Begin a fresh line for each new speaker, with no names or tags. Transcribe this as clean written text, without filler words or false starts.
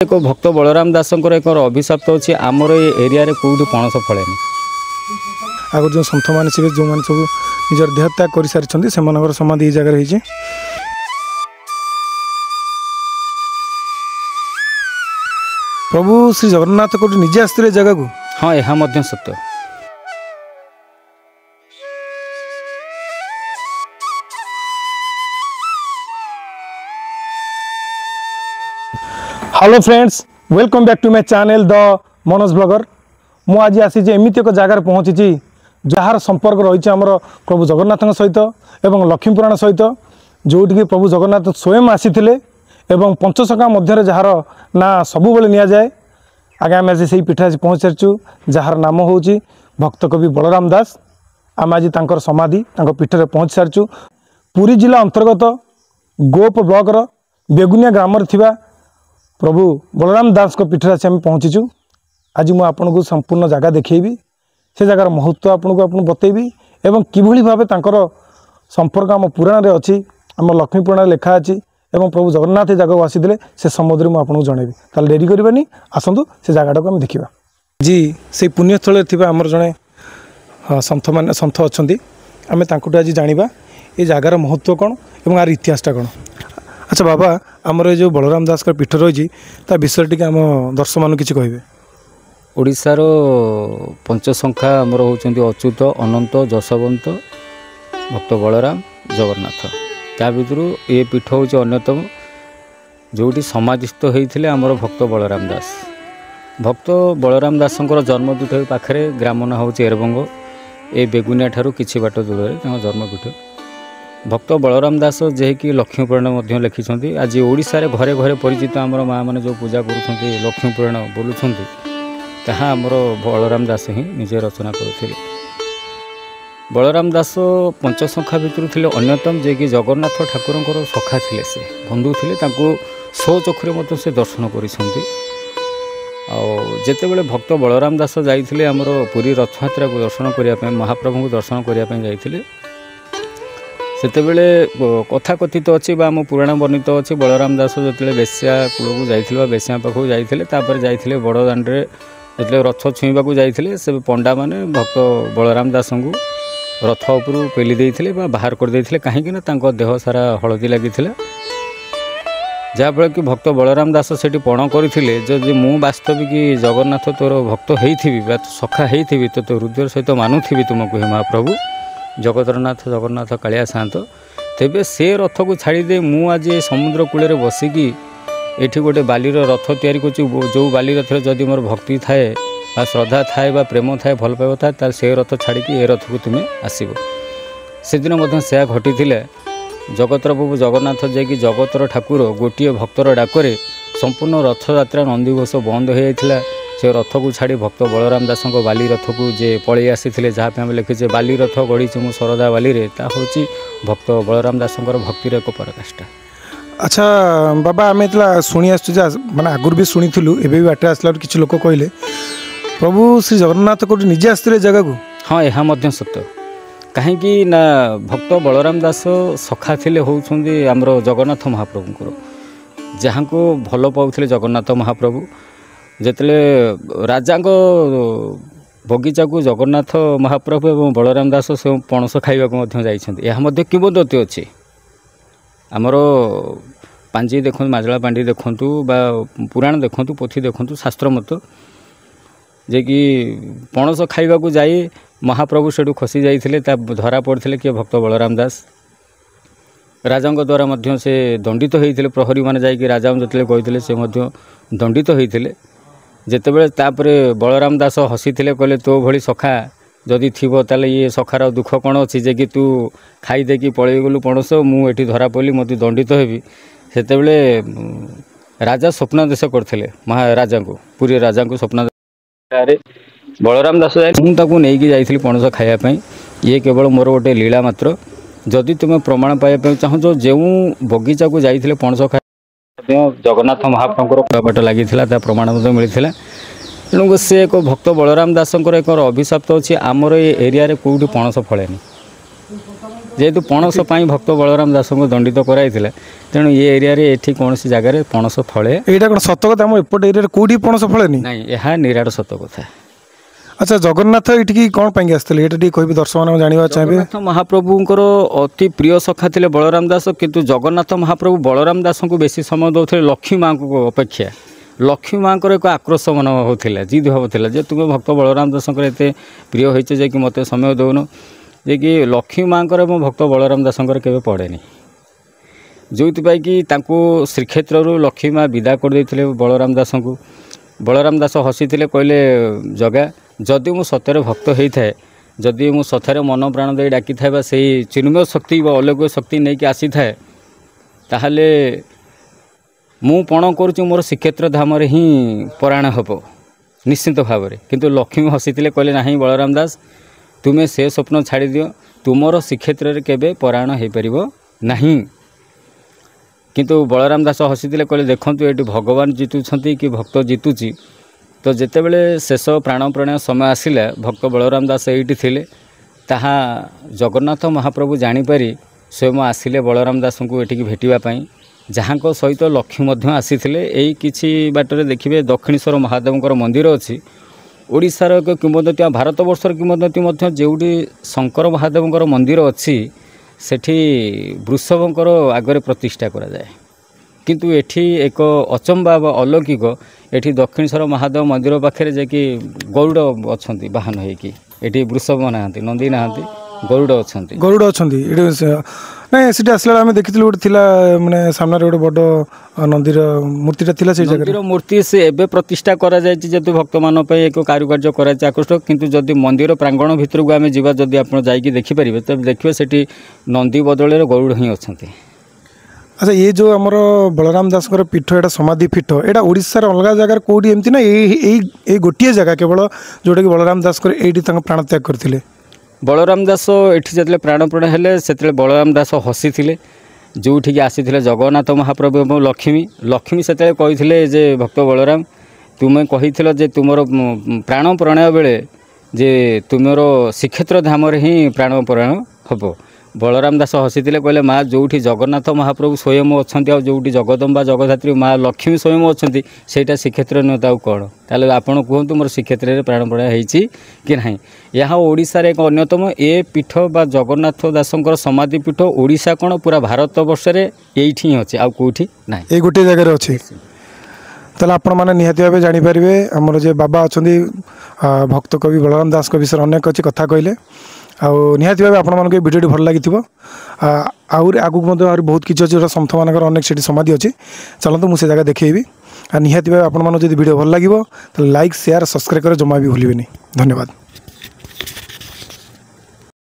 एक भक्त बलराम दास एक अभिशाप अच्छी आमर ये एरिया कौटी पणस फलेनि
आगर जो सन्थ मैंने जो मैंने सब निजर देहत्याग कर सारी से समाधि जगह रही। प्रभु श्री जगन्नाथ कौटी निजे आसते जगह को।
हाँ यह सत्य।
Hello friends, welcome back to my channel the Manoj blogger. मु आज आसी एमती एक जगार पहुँची जार संपर्क रही आमर प्रभु जगन्नाथ सहित एवं लक्ष्मीपुराण सहित जोटि प्रभु जगन्नाथ स्वयं आसी एवं पंचसखा मध्य जार ना सबुबले नि जाए। आगे आम आज से पीठ आज पहुँच सारी जार नाम हूँ भक्त कवि बलराम दास। आम आज समाधि पीठे पहुँच सारी पुरी जिला अंतर्गत गोप ब्लॉकर बेगुनिया ग्राम प्रभु बलराम दास को पीठे आम पहुँचीचु। आज मुझे आपन को संपूर्ण जगह देखी से जगार महत्व आपको बतेबी एवं किभली भाव संपर्क आम पुराण रे अच्छी आम लक्ष्मी पुराण लिखा अच्छी एवं प्रभु जगन्नाथ जगह आसीते से सम्बन्ध में आपको जनइबी। ताल डेरी करवानी आसतु से जगटा को आम देखा। जी से पुण्यस्थल आमर जड़े सन्थ मान सन्थ अच्छा आम आज जाना ये जगार महत्व कौन और यार इतिहासटा कौन। अच्छा बाबा, आमर ये जो बलराम दास का पीठ रही विषय टी आम दर्शक मान कि कहे।
ओडिशार पंचसंख्या आमर होती अच्युत अनंत जशवंत भक्त बलराम जगन्नाथ। त्या भितर ये पीठ हूँ अन्यतम जोटी समाधिस्थ होते आमर भक्त बलराम दास। भक्त बलराम दास जन्मपीठ पाखे ग्राम ना हूँ एरबंग। ए बेगुनिया ठारू किछि बाट दूर जन्मपीठ भक्त बलराम दास जे कि लक्ष्मीपुराण लिखिं। आज ओडिशा घरे घरे परिचित आमर माँ मैंने जो पूजा कर लक्ष्मीपुराण बोलुंट ताहा आमर बलराम दास ही निजे रचना करते। बलराम दास पंचसंख्या भितर थे अन्यतम जे कि जगन्नाथ ठाकुर सखा थे, से बंधु थे। सो चक्षुरे से दर्शन करिसेंती। जेतेबेले भक्त बलराम दास जाइथिले आमर पुरी रथयात्रा को दर्शन करने महाप्रभु को दर्शन करने जाइथिले सेतेबेले कथा कथित अच्छी आम पुराण वर्णित अच्छी बलराम दास जो बेश्या कूल को जाइथिले बेश्या पाखक जाइथिले तापर जाइथिले बड़ दाण्डे जो रथ छुईबा को जाइथिले से पंडा माने भक्त बलराम दास को रथ उपरू पेली देइथिले बाहर कर देइथिले काहेकि ना तांको देह सारा हलदी लागिथिला। जहाँफल कि भक्त बलराम दास से पण करथिले जदि मु वास्तविक जगन्नाथ तोर भक्त होइथिबि बा सखा होइथिबि तो हृदय सहित मानुथिबि तुमको हे महाप्रभु जगतरनाथ जगन्नाथ कालिया शांत तेबे से रथ को छाड़ीदे मु आज समुद्र कूल बसिकी एठी गोटे बालीर रथ तैयारी कर जो बाली रथ जदि मोर भक्ति थाए बा श्रद्धा थाए बा प्रेम थाए भल पाइब थाए तार से रथ छाड़िकी ए रथ को तुम्हें आसब। से दिन से घटी जगतर प्रभु जगन्नाथ जे जगतर ठाकुर गोटे भक्तर डाकरे संपूर्ण रथयात्रा नंदीघोष बंद हो जाता। से रथ को छाड़ी भक्त बलराम दास बाली रथ को जे पलि आसी जहाँ पे आम लिखे बाली रथ गढ़ी मु शरदा बाली हूँ भक्त बलराम दास भक्तिर एक पराकाष्ठा।
अच्छा बाबा, आम इतना शुणी आसने आगुरी भी शुणी एवं बाटे आसला कि लोक कहले प्रभु श्री जगन्नाथ कौटी निजे आसते जगह को।
हाँ यह सत्य। कहीं ना भक्त बलराम दास सखा थिले होउछंदी आमर जगन्नाथ महाप्रभुंकर जहाँ को भल पाउथिले जगन्नाथ महाप्रभु जेतले राजा बगीचा को जगन्नाथ महाप्रभु एवं बलराम दास से पणस खाइबा को जाइछंती। यह किंवदंती अच्छी आमर पांजी देखु माजला पांडी देखु बा पुराण देखु पोथी देखु शास्त्र मत जे कि पणस खाइबा को जाई महाप्रभु से खसी जाइथिले धरा पड़ते कि भक्त बलराम दास राजा द्वारा मध्य से दंडित होइथिले। प्रहरी माने जाइए राजा जो कहते से दंडित होइथिले। जेतेबेले तापरे बलराम दास हसीथिले कहले तो भली सखा जदि थीबो ताले ये सखार दुख कौन अच्छी जे कि तू खाई देकी पलि गलु पणस मु एठी धरा पड़ी मत दंडित हेबी। सेतेबेले राजा स्वप्नादेश करथिले महाराजा को पुरी राजा को स्वप्न बलराम दास मुझे नहीं जाइली पणस खायापी। ये केवल मोर गोटे लीला मात्र। जदि तुम्हें प्रमाण पाइबा चाहो जो बगीचा को जाइए पणस खाया जगन्नाथ महाप्रभुर बाट लगी प्रमाण मिलता। तेणु से एक भक्त बलराम दास एक अभिशाप अच्छी आमर ये एरिया कौटी पणस फलेनि। ଯେହେତୁ ପଣସ ପାଇଁ ଭକ୍ତ ବଳରାମ ଦାସଙ୍କୁ ଦଣ୍ଡିତ କରାଯାଇଥିଲା ତେଣୁ ଏ ଏରିଆରେ ଏଠି କୌଣସି ଜାଗାରେ ପଣସ ଫଳେ
ଏଇଟା କ'ଣ ସତ କଥା? ଆମ ଏପଟ ଏରିଆରେ କୋଉଠି ପଣସ ଫଳେନି?
ନାହିଁ, ଏହା ନିରାଟ ସତ କଥା।
ଆଚ୍ଛା, ଜଗନ୍ନାଥ ଏଠିକି କ'ଣ ପାଇଁକି ଆସିଥିଲେ ଏଇଟା ଟିକେ କହିବି, ଦର୍ଶକମାନେ ଜାଣିବା ଚାହିଁବେ।
ଜଗନ୍ନାଥ ମହାପ୍ରଭୁଙ୍କର ଅତି ପ୍ରିୟ ସଖା ଥିଲେ ବଳରାମ ଦାସ, କିନ୍ତୁ ଜଗନ୍ନାଥ ମହାପ୍ରଭୁ ବଳରାମ ଦାସଙ୍କୁ ବେଶୀ ସମୟ ଦେଉଥିଲେ ଲକ୍ଷ୍ମୀ ମାଙ୍କୁ ଅପେକ୍ଷା। ଲକ୍ଷ୍ମୀ ମାଙ୍କର ଏକ ଆକ୍ରୋଶ ମନ ହେଉଥିଲା, ଜିଦ୍ ଭାବ ଥିଲା ଯେ ତୁମେ ଭକ୍ତ ବଳରାମ ଦାସଙ୍କର ଏତେ ପ୍ରିୟ ହୋଇଛ ଯେ କି ମୋତେ ସମୟ ଦେଉନ, ଯେ କି ଲକ୍ଷ୍ମୀ ମାଙ୍କର ଏବଂ ଭକ୍ତ ବଳରାମ ଦାସଙ୍କର କେବେ ପଡ଼େନି। ଯେଉଁଥିପାଇଁ କି ତାଙ୍କୁ ଶ୍ରୀକ୍ଷେତ୍ରରୁ ଲକ୍ଷ୍ମୀ ମା ବିଦା କରିଦେଇଥିଲେ ବଳରାମ ଦାସଙ୍କୁ। ବଳରାମ ଦାସ ହସିଥିଲେ, କହିଲେ ଜଗା ଯଦି ମୁଁ ସତରେ ଭକ୍ତ ହେଇଥାଏ, ଯଦି ମୁଁ ସତରେ ମନ ପ୍ରାଣ ଦେଇ ଡାକିଥାଏ ବା ସେଇ ଚିନ୍ମୟ ଶକ୍ତି ବା ଅଲୌକିକ ଶକ୍ତି ନେଇକି ଆସିଥାଏ, ତାହେଲେ ମୁଁ ପଣ କରୁଛି ମୋର ଶ୍ରୀକ୍ଷେତ୍ର ଧାମରେ ହିଁ ପରାୟଣ ହେବ ନିଶ୍ଚିନ୍ତ ଭାବରେ। କିନ୍ତୁ ଲକ୍ଷ୍ମୀ ହସିଥିଲେ, କହିଲେ ନାହିଁ ବଳରାମ ଦାସ, ତୁମେ ସେ ସ୍ୱପ୍ନ ଛାଡ଼ିଦିଅ, ତୁମର ଶ୍ରୀକ୍ଷେତ୍ରରେ କେବେ ପରାୟଣ ହୋଇପାରିବ ନାହିଁ। କିନ୍ତୁ ବଳରାମ ଦାସ ହସିଥିଲେ, କହିଲେ ଦେଖନ୍ତୁ ଏଠି ଭଗବାନ ଜିତୁଛନ୍ତି କି ଭକ୍ତ ଜିତୁଛି। ତ ଯେତେବେଳେ ଶେଷ ପ୍ରାଣ ପ୍ରଣୟ ସମୟ ଆସିଲା, ଭକ୍ତ ବଳରାମ ଦାସ ଏଇଠି ଥିଲେ, ତାହା ଜଗନ୍ନାଥ ମହାପ୍ରଭୁ ଜାଣିପାରି ସ୍ୱୟଂ ଆସିଲେ ବଳରାମ ଦାସଙ୍କୁ ଏଠିକି ଭେଟିବା ପାଇଁ, ଯାହାଙ୍କ ସହିତ ଲକ୍ଷ୍ମୀ ମଧ୍ୟ ଆସିଥିଲେ। ଏଇ କିଛି ବାଟରେ ଦେଖିବେ ଦକ୍ଷିଣେଶ୍ୱର ମହାଦେବଙ୍କର ମନ୍ଦିର ଅଛି। ଓଡ଼ିଶାର ଏକ କିମ୍ବଦନ୍ତୀ, ଭାରତବର୍ଷର କିମ୍ବଦନ୍ତୀ ମଧ୍ୟ, ଯେଉଁଠି ଶଙ୍କର ମହାଦେବଙ୍କର ମନ୍ଦିର ଅଛି ସେଠି ବୃଷଭଙ୍କର ଆଗରେ ପ୍ରତିଷ୍ଠା କରାଯାଏ। କିନ୍ତୁ ଏଠି ଏକ ଅଚମ୍ବା ବା ଅଲୌକିକ, ଏଠି ଦକ୍ଷିଣେଶ୍ୱର ମହାଦେବ ମନ୍ଦିର ପାଖରେ ଯାଇକି ଗରୁଡ଼ ଅଛନ୍ତି ବାହନ ହେଇକି। ଏଠି ବୃଷଭ ନାହାନ୍ତି, ନନ୍ଦୀ ନାହାନ୍ତି, ଗରୁଡ଼ ଅଛନ୍ତି।
ଗରୁଡ଼ ଅଛନ୍ତି ଏଠି। ନାଇଁ, ସେଠି ଆସିଲା ବେଳେ ଆମେ ଦେଖିଥିଲୁ ଗୋଟେ ଥିଲା, ମାନେ ସାମ୍ନାରେ ଗୋଟେ ବଡ଼ ନନ୍ଦୀର ମୂର୍ତ୍ତିଟା ଥିଲା ସେଇ ଜାଗାରେ।
ମନ୍ଦିର ମୂର୍ତ୍ତି ସେ ଏବେ ପ୍ରତିଷ୍ଠା କରାଯାଇଛି, ଯେହେତୁ ଭକ୍ତମାନଙ୍କ ପାଇଁ ଏକ କାରୁକାର୍ଯ୍ୟ କରାଯାଇଛି ଆକୃଷ୍ଟ। କିନ୍ତୁ ଯଦି ମନ୍ଦିର ପ୍ରାଙ୍ଗଣ ଭିତରକୁ ଆମେ ଯିବା, ଯଦି ଆପଣ ଯାଇକି ଦେଖିପାରିବେ, ତେବେ ଦେଖିବେ ସେଠି ନନ୍ଦୀ ବଦଳରେ ଗରୁଡ଼ ହିଁ ଅଛନ୍ତି।
ଆଚ୍ଛା, ଇଏ ଯେଉଁ ଆମର ବଳରାମ ଦାସଙ୍କର ପୀଠ, ଏଇଟା ସମାଧି ପୀଠ, ଏଇଟା ଓଡ଼ିଶାର ଅଲଗା ଜାଗାରେ କେଉଁଠି ଏମିତି ନା ଏଇ ଗୋଟିଏ ଜାଗା କେବଳ ଯେଉଁଟାକି ବଳରାମ ଦାସଙ୍କର ଏଇଠି ତାଙ୍କ ପ୍ରାଣତ୍ୟାଗ କରିଥିଲେ?
ବଳରାମ ଦାସ ଏଠି ଯେତେବେଳେ ପ୍ରାଣପ୍ରାଣ ହେଲେ, ସେତେବେଳେ ବଳରାମ ଦାସ ହସିଥିଲେ। ଯେଉଁଠିକି ଆସିଥିଲେ ଜଗନ୍ନାଥ ମହାପ୍ରଭୁ ଏବଂ ଲକ୍ଷ୍ମୀ ସେତେବେଳେ କହିଥିଲେ ଯେ ଭକ୍ତ ବଳରାମ, ତୁମେ କହିଥିଲ ଯେ ତୁମର ପ୍ରାଣ ପ୍ରଣୟ ବେଳେ ଯେ ତୁମର ଶ୍ରୀକ୍ଷେତ୍ର ଧାମରେ ହିଁ ପ୍ରାଣ ପ୍ରଣୟ ହେବ। ବଳରାମ ଦାସ ହସିଥିଲେ, କହିଲେ ମା ଯେଉଁଠି ଜଗନ୍ନାଥ ମହାପ୍ରଭୁ ସ୍ୱୟଂ ଅଛନ୍ତି ଆଉ ଯେଉଁଠି ଜଗଦମ୍ବା ଜଗଧାତ୍ରୀ ମା ଲକ୍ଷ୍ମୀ ସ୍ୱୟଂ ଅଛନ୍ତି, ସେଇଟା ଶ୍ରୀକ୍ଷେତ୍ର ନୁହେଁ ତ ଆଉ କ'ଣ? ତାହେଲେ ଆପଣ କୁହନ୍ତୁ ମୋର ଶ୍ରୀକ୍ଷେତ୍ରରେ ପ୍ରାଣ ପ୍ରଣୟ ହେଇଛି କି ନାହିଁ? ଏହା ଓଡ଼ିଶାରେ ଏକ ଅନ୍ୟତମ ଏ ପୀଠ ବା ଜଗନ୍ନାଥ ଦାସଙ୍କର ସମାଧି ପୀଠ। ଓଡ଼ିଶା କ'ଣ, ପୁରା ଭାରତବର୍ଷରେ ଏଇଠି ହିଁ ଅଛି, ଆଉ କେଉଁଠି ନାହିଁ,
ଏଇ ଗୋଟିଏ ଜାଗାରେ ଅଛି। ତାହେଲେ ଆପଣମାନେ ନିହାତି ଭାବେ ଜାଣିପାରିବେ, ଆମର ଯେ ବାବା ଅଛନ୍ତି ଭକ୍ତ କବି ବଳରାମ ଦାସଙ୍କ ବିଷୟରେ ଅନେକ କିଛି କଥା କହିଲେ। ଆଉ ନିହାତି ଭାବେ ଆପଣମାନଙ୍କୁ ଏ ଭିଡ଼ିଓଟି ଭଲ ଲାଗିଥିବ। ଆହୁରି ଆଗକୁ ମଧ୍ୟ ଆହୁରି ବହୁତ କିଛି ଅଛି, ଯେଉଁଟା ସନ୍ଥମାନଙ୍କର ଅନେକ ସେଠି ସମାଧି ଅଛି। ଚାଲନ୍ତୁ ମୁଁ ସେ ଜାଗା ଦେଖେଇବି। ଆଉ ନିହାତି ଭାବେ ଆପଣମାନଙ୍କୁ ଯଦି ଭିଡ଼ିଓ ଭଲ ଲାଗିବ ତାହେଲେ ଲାଇକ୍, ସେୟାର, ସବସ୍କ୍ରାଇବ୍ କରିବା ଜମା ବି ଭୁଲିବେନି। ଧନ୍ୟବାଦ।